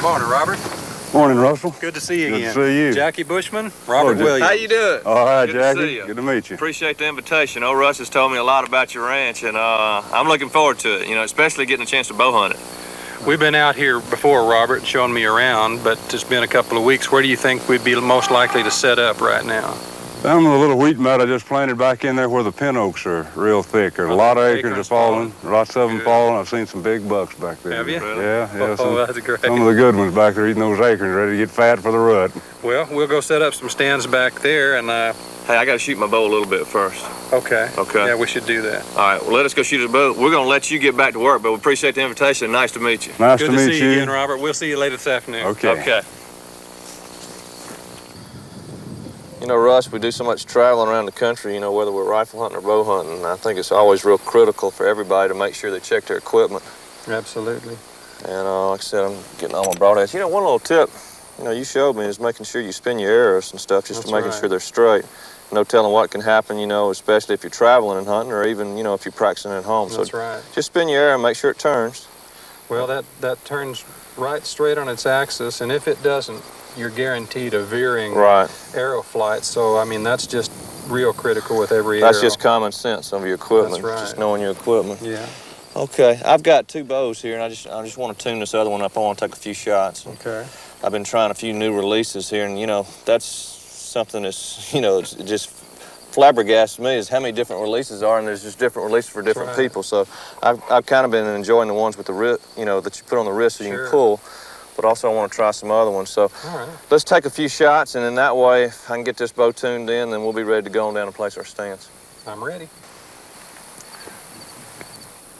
Morning, Robert. Morning, Russell. Good to see you again. Good to see you. Jackie Bushman, Robert Hello, Williams. How you doing? All right, Good Jackie. to see you. Good to meet you. Appreciate the invitation. Old Russ has told me a lot about your ranch, and I'm looking forward to it, you know, especially getting a chance to bow hunt it. We've been out here before, Robert, showing me around, but it's been a couple of weeks. Where do you think we'd be most likely to set up right now? Down in the little wheat mat I just planted back in there where the pin oaks are real thick. There's a lot of acorns are falling, lots of them falling. I've seen some big bucks back there. Have you? Yeah, yeah. Oh, that's great. Some of the good ones back there eating those acorns, ready to get fat for the rut. Well, we'll go set up some stands back there, and Hey, I got to shoot my bow a little bit first. Okay. Okay. Yeah, we should do that. All right, well, let us go shoot the bow. We're going to let you get back to work, but we appreciate the invitation. Nice to meet you. Nice Good to meet see you again, Robert. We'll see you later this afternoon. Okay. Okay. You know, Russ, we do so much traveling around the country, you know, whether we're rifle hunting or bow hunting. And I think it's always real critical for everybody to make sure they check their equipment. Absolutely. And like I said, I'm getting all my broadheads. You know, one little tip, you know, you showed me is making sure you spin your arrows and stuff, just That's to making right. sure they're straight. No telling what can happen, you know, especially if you're traveling and hunting, or even, you know, if you're practicing at home. That's so right. just spin your arrow and make sure it turns. Well, that turns right straight on its axis, and if it doesn't, you're guaranteed a veering arrow flight. So, I mean, that's just real critical with every arrow. That's just common sense of your equipment. That's right. Just knowing your equipment. Yeah. Okay, I've got two bows here, and I just want to tune this other one up. I want to take a few shots. Okay. I've been trying a few new releases here, and, you know, that's something that's, you know, it's just flabbergasted me is how many different releases are, and there's just different releases for different right. people. So I've kind of been enjoying the ones with the wrist, you know, that you put on the wrist so you can pull, but also I want to try some other ones. So let's take a few shots, and then that way, if I can get this bow tuned in, then we'll be ready to go on down and place our stands. I'm ready.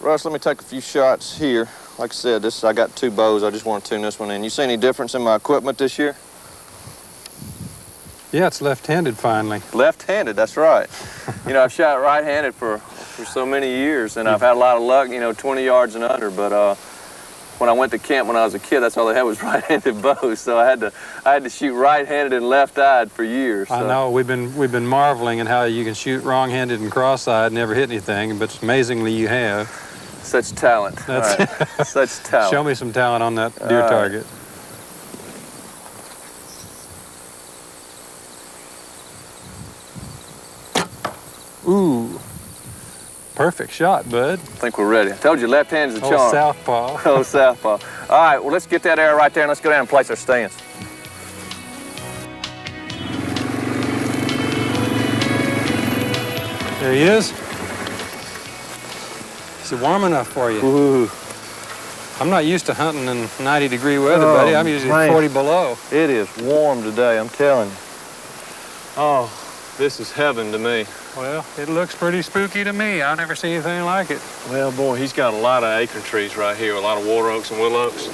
Russ, let me take a few shots here. Like I said, I got two bows. I just want to tune this one in. You see any difference in my equipment this year? Yeah, it's left-handed finally. Left-handed, that's right. You know, I've shot right-handed for so many years, and I've had a lot of luck, you know, 20 yards and under, but when I went to camp when I was a kid, that's all they had was right-handed bows, so I had to shoot right-handed and left-eyed for years. So. I know, we've been marveling at how you can shoot wrong-handed and cross-eyed and never hit anything, but amazingly you have. Such talent. That's right. Such talent. Show me some talent on that deer target. Ooh, perfect shot, bud. I think we're ready. I told you, left hand's the charm. Oh, southpaw. Oh, southpaw. All right, well, let's get that arrow right there, and let's go down and place our stands. There he is. Is it warm enough for you? Ooh. I'm not used to hunting in 90-degree weather, buddy. I'm usually 40 below. It is warm today, I'm telling you. Oh, this is heaven to me. Well, it looks pretty spooky to me. I've never seen anything like it. Well, boy, he's got a lot of acorn trees right here, a lot of water oaks and willow oaks.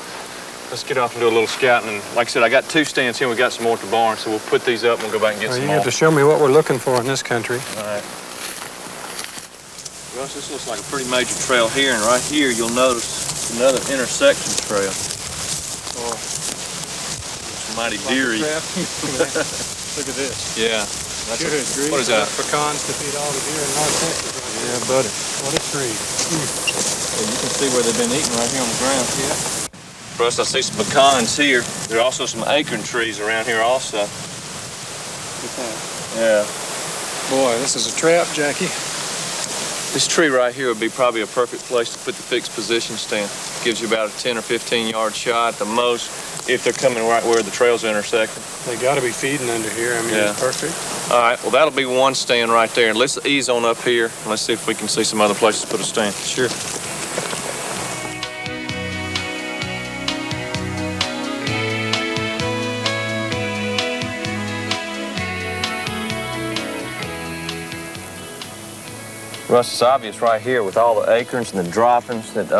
Let's get off and do a little scouting. And like I said, I got two stands here. We got some more at the barn, so we'll put these up and we'll go back and get some more. You have to show me what we're looking for in this country. All right. Russ, this looks like a pretty major trail here, and right here you'll notice another intersection trail. Oh, it's mighty deery. Look at this. Yeah. Good grief. What is that? Pecans to feed all the deer in North Texas. Yeah, buddy. What a tree. Yeah, you can see where they've been eating right here on the ground. Yeah. Russ, I see some pecans here. There are also some acorn trees around here also. Look at that. Yeah. Boy, this is a trap, Jackie. This tree right here would be probably a perfect place to put the fixed position stand. Gives you about a 10 or 15 yard shot at the most if they're coming right where the trails intersecting. They got to be feeding under here. I mean, Yeah. it's perfect. All right, well, that'll be one stand right there. Let's ease on up here, and let's see if we can see some other places to put a stand. Sure. Russ, it's obvious right here with all the acorns and the droppings that,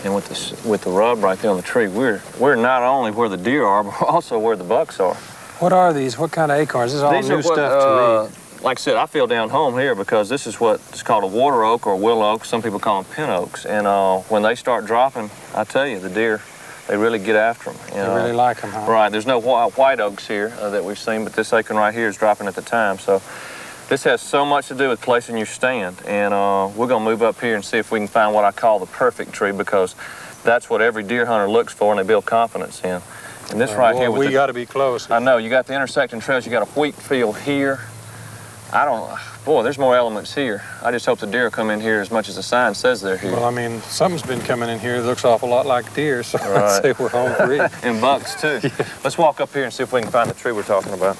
and with the rub right there on the tree, we're not only where the deer are, but also where the bucks are. What are these? What kind of acorns? This is all new stuff to me. Like I said, I feel down home here because this is what's called a water oak or willow oak. Some people call them pin oaks. And when they start dropping, I tell you, the deer, they really get after them. They really like them, huh? Right. There's no white oaks here that we've seen, but this acorn right here is dropping at the time. So this has so much to do with placing your stand. And we're going to move up here and see if we can find what I call the perfect tree, because that's what every deer hunter looks for and they build confidence in. And this right here, we got to be close. I know, you got the intersecting trails, you got a wheat field here. Boy, there's more elements here. I just hope the deer come in here as much as the sign says they're here. Well, I mean, something's been coming in here that looks an awful lot like deer, so right. I'd say we're home free. And bucks, too. Yeah. Let's walk up here and see if we can find the tree we're talking about.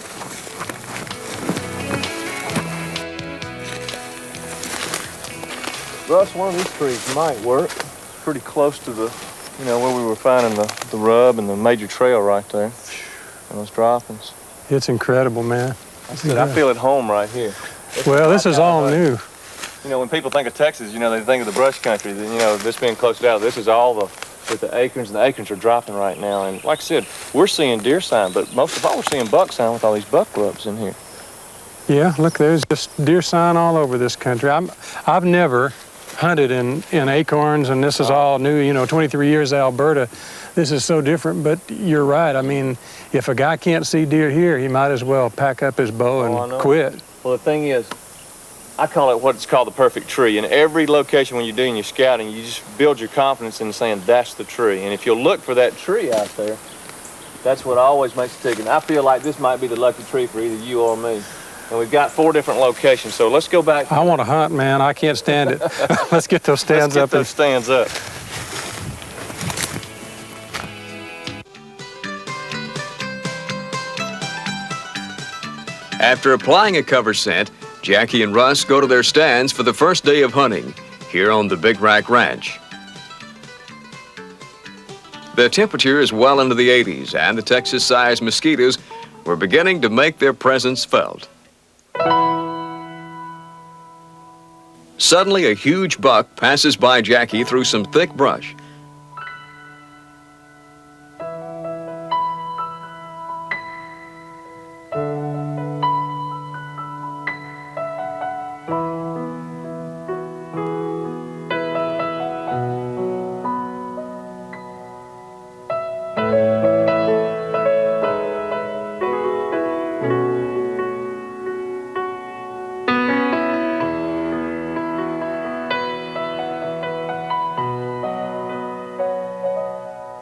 Russ, one of these trees might work. Pretty close to the, where we were finding the rub and the major trail right there. And those droppings. It's incredible, man. I feel at home right here. Well, this is all new. When people think of Texas, they think of the brush country. This being closed out, this is all with the acorns, and the acorns are dropping right now. And like I said, we're seeing deer sign, but most of all, we're seeing buck sign with all these buck rubs in here. Yeah, look, there's just deer sign all over this country. I've never hunted in acorns, and this is all new. 23 years of Alberta. This is so different, but you're right. I mean, if a guy can't see deer here, he might as well pack up his bow and quit. Well, the thing is, I call it what's called the perfect tree. In every location when you're doing your scouting, you just build your confidence in saying that's the tree. And if you'll look for that tree out there, that's what always makes it tick. And I feel like this might be the lucky tree for either you or me. And we've got 4 different locations, so let's go back. I want to hunt, man. I can't stand it. Let's get those stands up. Let's get those stands up. After applying a cover scent, Jackie and Russ go to their stands for the first day of hunting here on the Big Rack Ranch. The temperature is well into the 80s, and the Texas-sized mosquitoes were beginning to make their presence felt. Suddenly, a huge buck passes by Jackie through some thick brush.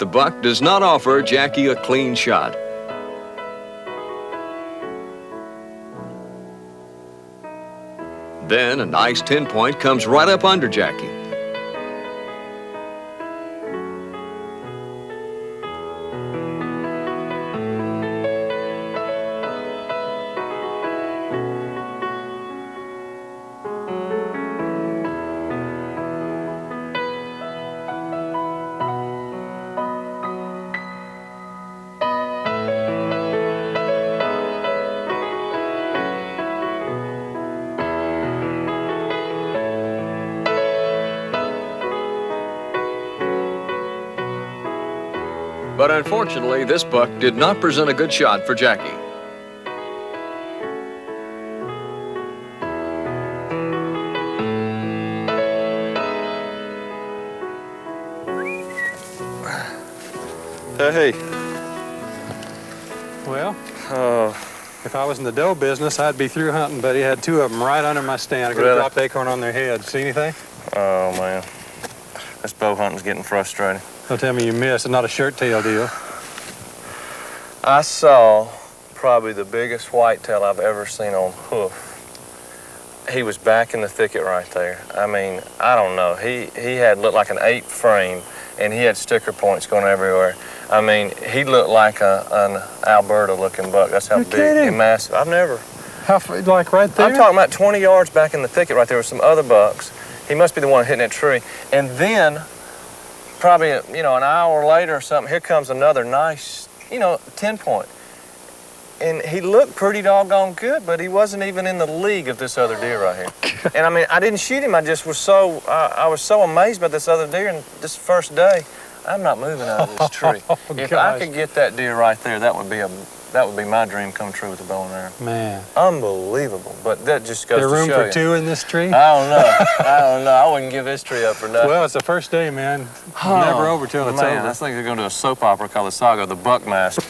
The buck does not offer Jackie a clean shot. Then a nice 10-point comes right up under Jackie. But unfortunately, this buck did not present a good shot for Jackie. Hey. Well, if I was in the doe business, I'd be through hunting, but he had 2 of them right under my stand. I could have dropped acorn on their head. See anything? Oh, man. This bow hunting's getting frustrating. Don't tell me you missed. It's not a shirt tail deal. I saw probably the biggest whitetail I've ever seen on hoof. He was back in the thicket right there. I mean, I don't know. He looked like an 8 frame, and he had sticker points going everywhere. I mean, he looked like an Alberta-looking buck. That's how big and massive. I've never. How, like right there? I'm talking about 20 yards back in the thicket right there with some other bucks. He must be the one hitting that tree. And then, probably, an hour later or something, here comes another nice, 10-point. And he looked pretty doggone good, but he wasn't even in the league of this other deer right here. And I mean, I didn't shoot him. I just was I was so amazed by this other deer. And this first day, I'm not moving out of this tree. If I could get that deer right there, that would be my dream come true with the bow and arrow. Man. Unbelievable. But that just goes to show you. There room for 2 in this tree? I don't know. I wouldn't give this tree up for nothing. Well, it's the first day, man. Never over till it's over. I think they're going to do a soap opera called The Saga of the Buckmaster.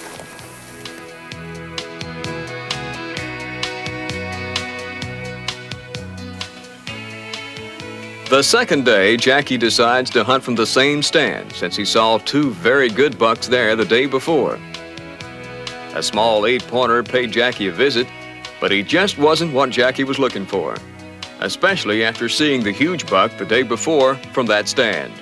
The second day, Jackie decides to hunt from the same stand since he saw 2 very good bucks there the day before. A small 8-pointer paid Jackie a visit, but he just wasn't what Jackie was looking for, especially after seeing the huge buck the day before from that stand.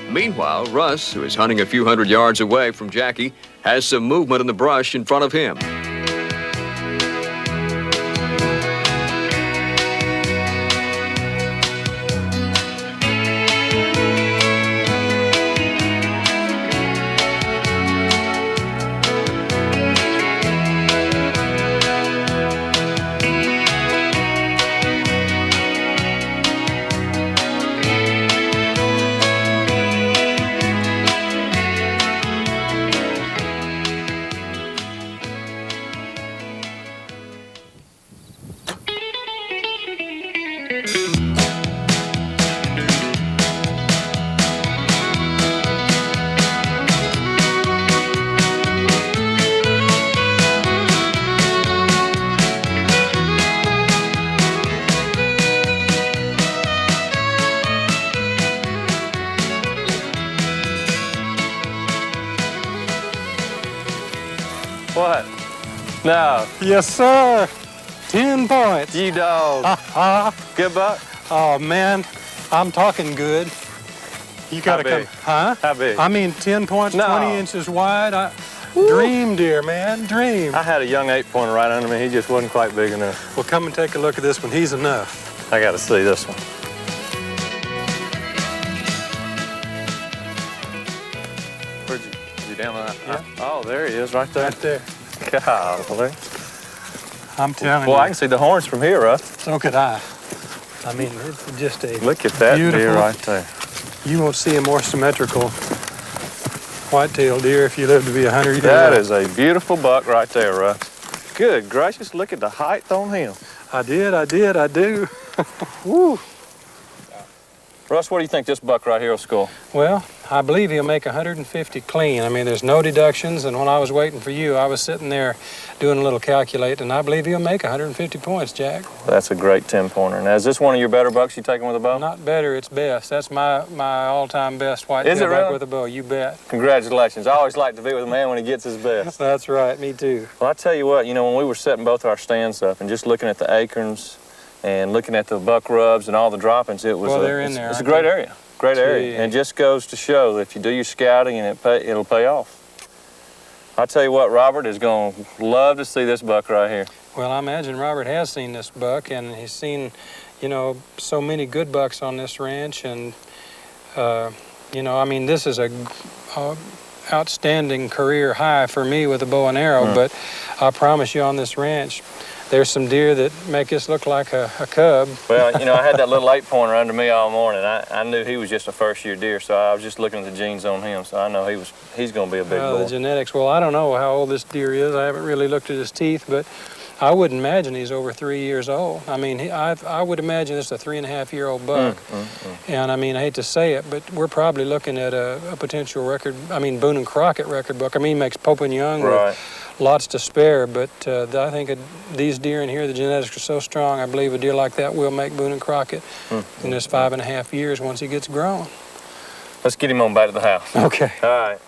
Meanwhile, Russ, who is hunting a few hundred yards away from Jackie, has some movement in the brush in front of him. What? No. Yes, sir. 10 points. You dog. Good buck? Oh, man, I'm talking good. You gotta come. big? Huh? How big? I mean, 10 points, No. 20 inches wide. Dream deer, man, dream. I had a young 8-pointer right under me. He just wasn't quite big enough. Well, come and take a look at this one. He's enough. I got to see this one. Where'd you? Is he down there? Yeah. Oh, there he is, right there. Right there. Golly. I'm telling Boy, you. I can see the horns from here, Russ. So could I. I mean, it's just a Look at that beautiful, deer right there. You won't see a more symmetrical whitetail deer if you live to be 100 years That old. is a beautiful buck right there, Russ. Good gracious, look at the height on him. I do. Woo. Russ, what do you think this buck right here will score? Well, I believe he'll make 150 clean. I mean, there's no deductions, and when I was waiting for you, I was sitting there doing a little calculating, and I believe he'll make 150 points, Jack. That's a great 10-pointer. Now, is this one of your better bucks you taking with a bow? Not better, it's best. That's my all-time best whitetail Is it buck really? with a bow, you bet. Congratulations. I always like to be with a man when he gets his best. That's right, me too. Well, I tell you what, you know, when we were setting both our stands up and just looking at the acorns and looking at the buck rubs and all the droppings, it was Well, they're in there, it's a aren't great they? area. Great area. Gee. And it just goes to show that if you do your scouting, and it'll pay off. I tell you what, Robert is going to love to see this buck right here. Well, I imagine Robert has seen this buck, and he's seen, you know, so many good bucks on this ranch, and, you know, I mean, this is a outstanding career high for me with a bow and arrow, but I promise you on this ranch, there's some deer that make this look like a cub. Well, you know, I had that little 8-pointer under me all morning. I knew he was just a first-year deer, so I was just looking at the genes on him, so I know he's going to be a big The boy. genetics, well, I don't know how old this deer is. I haven't really looked at his teeth, but I wouldn't imagine he's over 3 years old. I mean, I would imagine it's a 3.5-year-old buck. And I mean, I hate to say it, but we're probably looking at a potential record, I mean, Boone and Crockett record buck. I mean, he makes Pope and Young with lots to spare, but I think these deer in here, the genetics are so strong, I believe a deer like that will make Boone and Crockett in this 5.5 years once he gets grown. Let's get him on back to the house. Okay. All right.